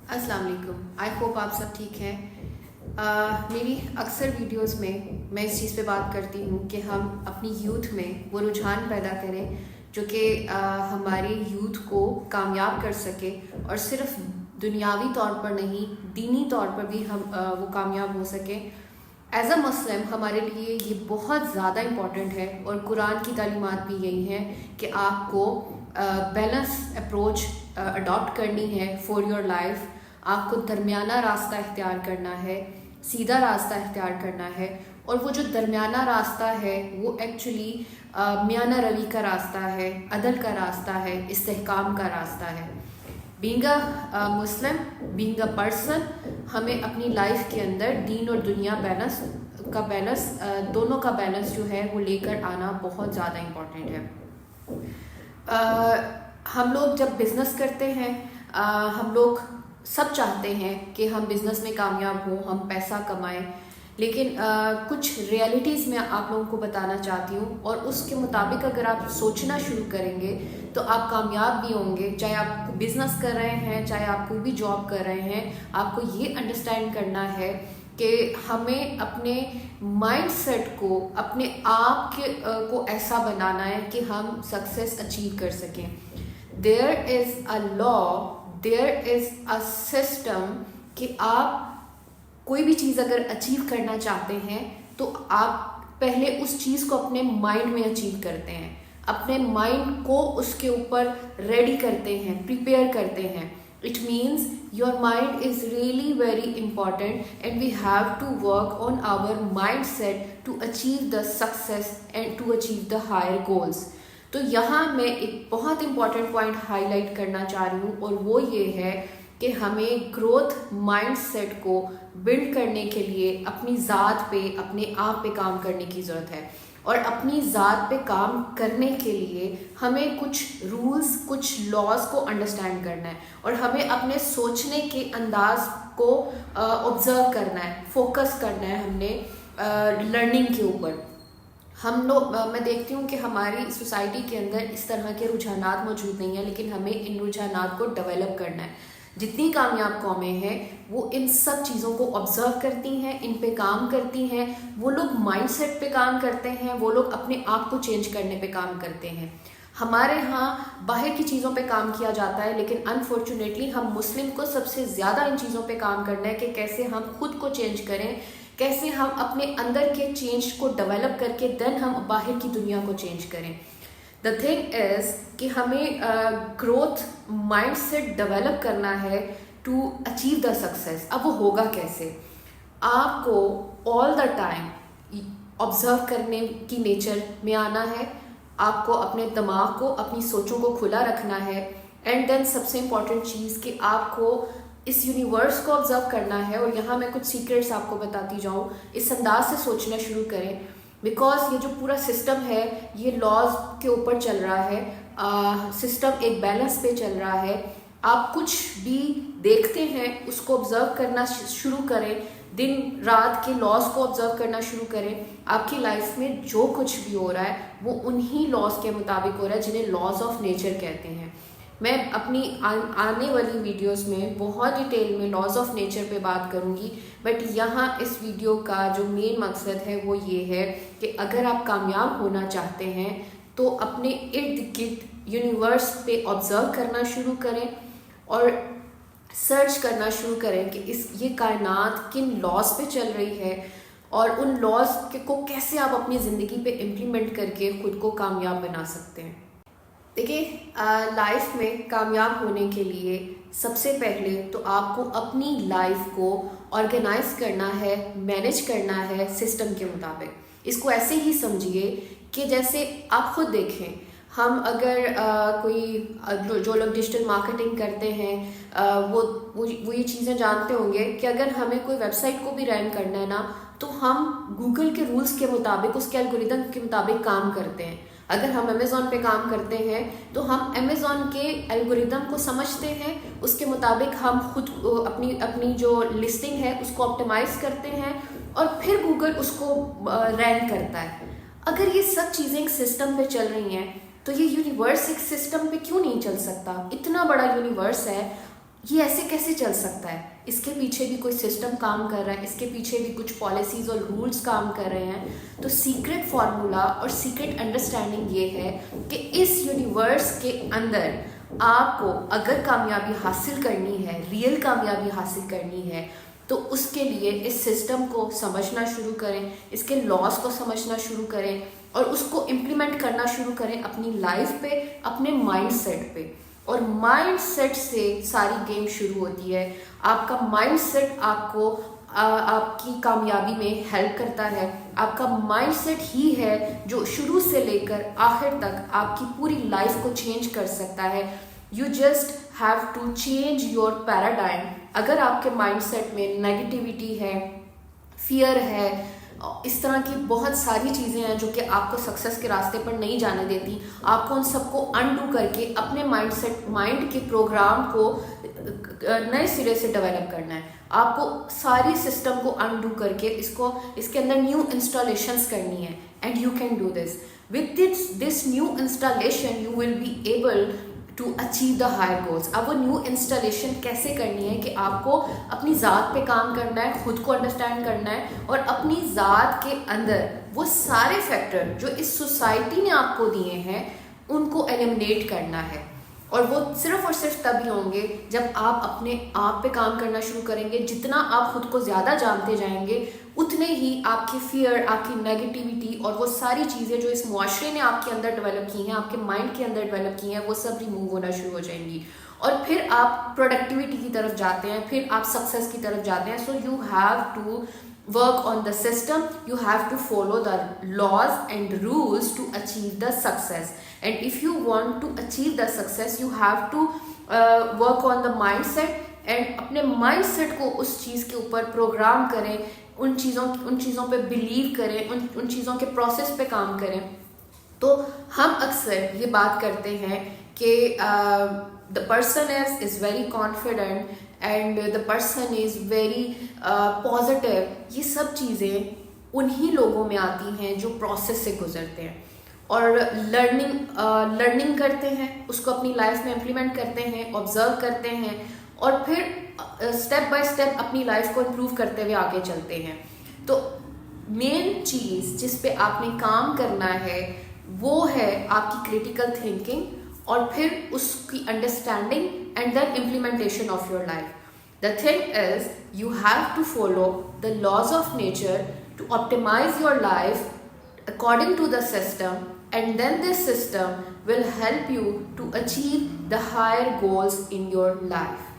अस्सलाम वालेकुम। I hope आप सब ठीक हैं। मेरी अक्सर वीडियोस में मैं इस चीज़ पे बात करती हूँ कि हम अपनी यूथ में वो रुझान पैदा करें जो कि हमारी यूथ को कामयाब कर सके, और सिर्फ दुनियावी तौर पर नहीं, दीनी तौर पर भी हम वो कामयाब हो सके। एज अ मुस्लिम हमारे लिए ये बहुत ज़्यादा इम्पॉर्टेंट है, और कुरान की तालीमात भी यही हैं कि आपको बैलेंस अप्रोच अडॉप्ट करनी है फॉर योर लाइफ। आपको दरमियाना रास्ता इख्तियार करना है, सीधा रास्ता इख्तियार करना है, और वो जो दरमियाना रास्ता है वो एक्चुअली मियाना रवी का रास्ता है, अदल का रास्ता है, इस्तेहकाम का रास्ता है। Being a Muslim, being a person, हमें अपनी लाइफ के अंदर दीन और दुनिया बैलेंस दोनों का बैलेंस जो है वो लेकर आना बहुत ज़्यादा इम्पॉर्टेंट है। हम लोग जब बिज़नेस करते हैं, हम लोग सब चाहते हैं कि हम बिज़नेस में कामयाब हों, हम पैसा कमाएं, लेकिन कुछ रियलिटीज़ मैं आप लोगों को बताना चाहती हूँ, और उसके मुताबिक अगर आप सोचना शुरू करेंगे तो आप कामयाब भी होंगे। चाहे आप बिज़नेस कर रहे हैं, चाहे आप कोई भी जॉब कर रहे हैं, आपको ये अंडरस्टैंड करना है कि हमें अपने माइंडसेट को, अपने आप के को ऐसा बनाना है कि हम सक्सेस अचीव कर सकें। There is a law, there is a system कि आप कोई भी चीज़ अगर अचीव करना चाहते हैं तो आप पहले उस चीज़ को अपने माइंड में अचीव करते हैं, अपने माइंड को उसके ऊपर रेडी करते हैं, प्रिपेयर करते हैं। It means your mind is really very important, and we have to work on our mind set to achieve the success and to achieve the higher goals. तो यहाँ मैं एक बहुत इंपॉर्टेंट पॉइंट हाईलाइट करना चाह रही हूँ, और वो ये है कि हमें ग्रोथ माइंडसेट को बिल्ड करने के लिए अपनी ज़ात पे, अपने आप पे काम करने की ज़रूरत है। और अपनी ज़ात पे काम करने के लिए हमें कुछ रूल्स, कुछ लॉज को अंडरस्टैंड करना है, और हमें अपने सोचने के अंदाज को ऑब्ज़र्व करना है, फोकस करना है हमने लर्निंग के ऊपर। हम लोग, मैं देखती हूँ कि हमारी सोसाइटी के अंदर इस तरह के रुझानात मौजूद नहीं हैं, लेकिन हमें इन रुझानात को डेवलप करना है। जितनी कामयाब कौमें हैं वो इन सब चीज़ों को ऑब्जर्व करती हैं, इन पे काम करती हैं, वो लोग माइंडसेट पे काम करते हैं, वो लोग अपने आप को चेंज करने पे काम करते हैं। हमारे यहाँ बाहर की चीज़ों पे काम किया जाता है, लेकिन अनफॉर्चुनेटली हम मुस्लिम को सबसे ज़्यादा इन चीज़ों पे काम करना है कि कैसे हम खुद को चेंज करें, कैसे हम अपने अंदर के चेंज को डेवलप करके देन हम बाहर की दुनिया को चेंज करें। द थिंग इज़ कि हमें ग्रोथ माइंडसेट डेवलप करना है टू अचीव द सक्सेस। अब वो होगा कैसे? आपको ऑल द टाइम ऑब्जर्व करने की नेचर में आना है, आपको अपने दिमाग को, अपनी सोचों को खुला रखना है, एंड देन सबसे इम्पॉर्टेंट चीज़ कि आपको इस यूनिवर्स को ऑब्जर्व करना है। और यहाँ मैं कुछ सीक्रेट्स आपको बताती जाऊँ, इस अंदाज से सोचना शुरू करें, बिकॉज ये जो पूरा सिस्टम है ये लॉज के ऊपर चल रहा है, सिस्टम एक बैलेंस पे चल रहा है। आप कुछ भी देखते हैं उसको ऑब्जर्व करना शुरू करें, दिन रात के लॉज को ऑब्जर्व करना शुरू करें। आपकी लाइफ में जो कुछ भी हो रहा है वो उन्हीं लॉज के मुताबिक हो रहा है जिन्हें लॉज ऑफ नेचर कहते हैं। मैं अपनी आने वाली वीडियोस में बहुत डिटेल में लॉज ऑफ नेचर पे बात करूंगी, बट यहाँ इस वीडियो का जो मेन मकसद है वो ये है कि अगर आप कामयाब होना चाहते हैं तो अपने इर्द गिर्द यूनिवर्स पे ऑब्जर्व करना शुरू करें और सर्च करना शुरू करें कि ये कायनात किन लॉज पे चल रही है, और उन लॉज को कैसे आप अपनी ज़िंदगी पे इम्प्लीमेंट करके खुद को कामयाब बना सकते हैं। देखिए, लाइफ में कामयाब होने के लिए सबसे पहले तो आपको अपनी लाइफ को ऑर्गेनाइज करना है, मैनेज करना है सिस्टम के मुताबिक। इसको ऐसे ही समझिए कि जैसे आप खुद देखें, हम अगर जो लोग डिजिटल मार्केटिंग करते हैं वो ये चीज़ें जानते होंगे कि अगर हमें कोई वेबसाइट को भी रैंक करना है ना, तो हम गूगल के रूल्स के मुताबिक, उसके एल्गोरिदम के मुताबिक काम करते हैं। अगर हम अमेज़ॉन पे काम करते हैं तो हम अमेज़ॉन के एल्गोरिदम को समझते हैं, उसके मुताबिक हम खुद अपनी जो लिस्टिंग है उसको ऑप्टिमाइज़ करते हैं, और फिर गूगल उसको रैंक करता है। अगर ये सब चीज़ें एक सिस्टम पे चल रही हैं तो ये यूनिवर्स एक सिस्टम पे क्यों नहीं चल सकता? इतना बड़ा यूनिवर्स है, یہ ایسے کیسے چل سکتا ہے؟ اس کے پیچھے بھی کوئی سسٹم کام کر رہا ہے, اس کے پیچھے بھی کچھ پالیسیز اور رولز کام کر رہے ہیں. تو سیکرٹ فارمولا اور سیکرٹ انڈرسٹینڈنگ یہ ہے کہ اس یونیورس کے اندر آپ کو اگر کامیابی حاصل کرنی ہے, ریئل کامیابی حاصل کرنی ہے, تو اس کے لیے اس سسٹم کو سمجھنا شروع کریں, اس کے لاز کو سمجھنا شروع کریں اور اس کو امپلیمنٹ کرنا شروع کریں اپنی لائف پہ, اپنے مائنڈ سیٹ پہ. اور مائنڈ سیٹ سے ساری گیم شروع ہوتی ہے. آپ کا مائنڈ سیٹ آپ کو آپ کی کامیابی میں ہیلپ کرتا ہے. آپ کا مائنڈ سیٹ ہی ہے جو شروع سے لے کر آخر تک آپ کی پوری لائف کو چینج کر سکتا ہے. You just have to change your paradigm. اگر آپ کے مائنڈ سیٹ میں نیگیٹیوٹی ہے, فیئر ہے, اس طرح کی بہت ساری چیزیں ہیں جو کہ آپ کو سکسیس کے راستے پر نہیں جانے دیتی, آپ کو ان سب کو انڈو کر کے اپنے مائنڈ کے پروگرام کو نئے سرے سے ڈیولپ کرنا ہے. آپ کو ساری سسٹم کو انڈو کر کے اس کے اندر نیو انسٹالیشنس کرنی ہے. And you can do this. With this new installation you will be able to achieve the higher goals. اب وہ نیو انسٹالیشن کیسے کرنی ہے کہ آپ کو اپنی ذات پہ کام کرنا ہے, خود کو انڈرسٹینڈ کرنا ہے اور اپنی ذات کے اندر وہ سارے فیکٹر جو اس سوسائٹی نے آپ کو دیے ہیں ان کو ایلیمنیٹ کرنا ہے. اور وہ صرف اور صرف تبھی ہوں گے جب آپ اپنے آپ پہ کام کرنا شروع کریں گے. جتنا آپ خود کو زیادہ جانتے جائیں گے اتنے ہی آپ کی فیئر, آپ کی نیگیٹیوٹی اور وہ ساری چیزیں جو اس معاشرے نے آپ کے اندر ڈیولپ کی ہیں, آپ کے مائنڈ کے اندر ڈیولپ کی ہیں, وہ سب ریموو ہونا شروع ہو جائیں گی. اور پھر آپ پروڈکٹیوٹی کی طرف جاتے ہیں, پھر آپ سکسیس کی طرف جاتے ہیں. So you have to work on the system, you have to follow the laws and rules to achieve the success. And if you want to achieve the success, you have to work on the mindset and اپنے mind set کو اس چیز کے اوپر programme کریں, ان چیزوں پہ blue کریں, ان چیزوں کے پروسیس پہ کام کریں. تو ہم اکثر یہ بات کرتے ہیں کہ the person is very confident and the person is very positive. یہ سب چیزیں انہی لوگوں میں آتی ہیں جو پروسیس سے گزرتے ہیں اور لرننگ کرتے ہیں, اس کو اپنی لائف میں امپلیمنٹ کرتے ہیں, آبزرو کرتے ہیں اور پھر اسٹیپ بائی اسٹیپ اپنی لائف کو امپروو کرتے ہوئے آگے چلتے ہیں. تو مین چیز جس پہ آپ نے کام کرنا ہے وہ ہے آپ کی کریٹیکل تھنکنگ اور پھر اس کی understanding and then implementation of your life. The thing is, you have to follow the laws of nature to optimize your life according to the system, and then this system will help you to achieve the higher goals in your life.